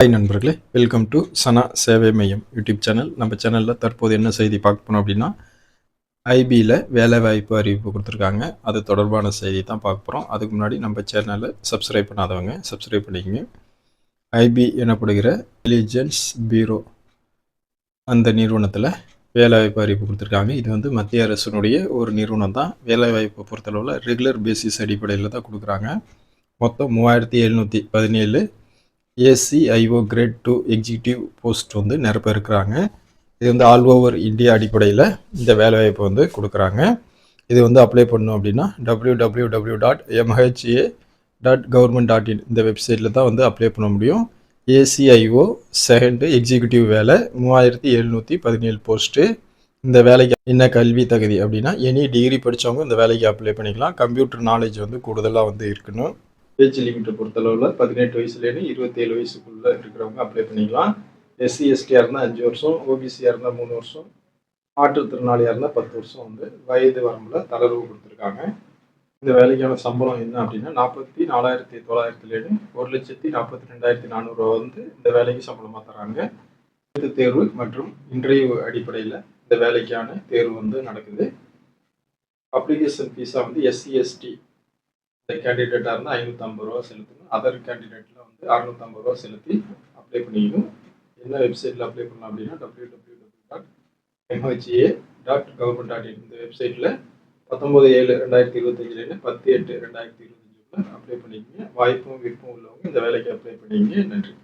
Hi நண்பர்களே, welcome to சனா சேவை மையம் யூடியூப் சேனல். நம்ம சேனலில் தற்போது என்ன செய்தி பார்க்க போனோம் அப்படின்னா, ஐபியில் வேலைவாய்ப்பு அறிவிப்பு கொடுத்துருக்காங்க. அது தொடர்பான செய்தி தான் பார்க்க போகிறோம். அதுக்கு முன்னாடி நம்ம சேனலை சப்ஸ்கிரைப் பண்ணாதவங்க சப்ஸ்கிரைப் பண்ணிக்கங்க. ஐபி எனப்படுகிற இன்டெலிஜென்ஸ் பியூரோ அந்த நிறுவனத்தில் வேலைவாய்ப்பு அறிவிப்பு கொடுத்துருக்காங்க. இது வந்து மத்திய அரசினுடைய ஒரு நிறுவனம் தான். வேலைவாய்ப்பு பொறுத்தளவில் ரெகுலர் பேசிஸ் அடிப்படையில் தான் கொடுக்குறாங்க. மொத்தம் 3717 ஏசிஐஓ கிரேட் 2 எக்ஸிக்யூட்டிவ் போஸ்ட் வந்து நிரப்ப இருக்கிறாங்க. இது வந்து ஆல் ஓவர் இந்தியா அடிப்படையில் இந்த வேலைவாய்ப்பு வந்து கொடுக்குறாங்க. இது வந்து அப்ளை பண்ணணும் அப்படின்னா www.mha.government.in இந்த வெப்சைட்டில் தான் வந்து அப்ளை பண்ண முடியும். ஏசிஐஓ செகண்ட் எக்ஸிக்யூட்டிவ் வேலை 3717 போஸ்ட்டு. இந்த வேலைக்கு என்ன கல்வி தகுதி அப்படின்னா எனி டிகிரி படித்தவங்க இந்த வேலைக்கு அப்ளை பண்ணிக்கலாம். கம்ப்யூட்டர் நாலேஜ் வந்து கூடுதலாக வந்து இருக்கணும். ஏஜ் லிமிட்டை பொறுத்தளவில் 18 வயசுலேருந்து 27 வயசுக்குள்ளே இருக்கிறவங்க அப்ளை பண்ணிக்கலாம். எஸ்சி எஸ்டியாக இருந்தால் 5 வருஷம், ஓபிசியாக இருந்தால் 3 வருஷம், மாற்றுத்திறனாளியாக இருந்தால் 10 வருஷம் வந்து வயது வரம்பில் தளர்வு கொடுத்துருக்காங்க. இந்த வேலைக்கான சம்பளம் என்ன அப்படின்னா 44,900 1,42,400 வந்து இந்த வேலைக்கு சம்பளமாக தராங்க. எழுத்து தேர்வு மற்றும் இன்டர்வியூ அடிப்படையில் இந்த வேலைக்கான தேர்வு வந்து நடக்குது. அப்ளிகேஷன் ஃபீஸாக வந்து எஸ்சி எஸ்டி கேண்டிடேட்டாக இருந்தால் 550 ரூபா செலுத்தணும். அதர் கேண்டிடேட்டில் வந்து 650 ரூபா செலுத்தி அப்ளை பண்ணிக்கணும். என்ன வெப்சைட்டில் அப்ளை பண்ணலாம் அப்படின்னா www.mha.government.in இந்த வெப்சைட்டில் 19/7/2025 10/8/2025 அப்ளை பண்ணிக்கோங்க. வாய்ப்பும் விருப்பம் உள்ளவங்க இந்த வேலைக்கு அப்ளை பண்ணிக்கங்க. நன்றி.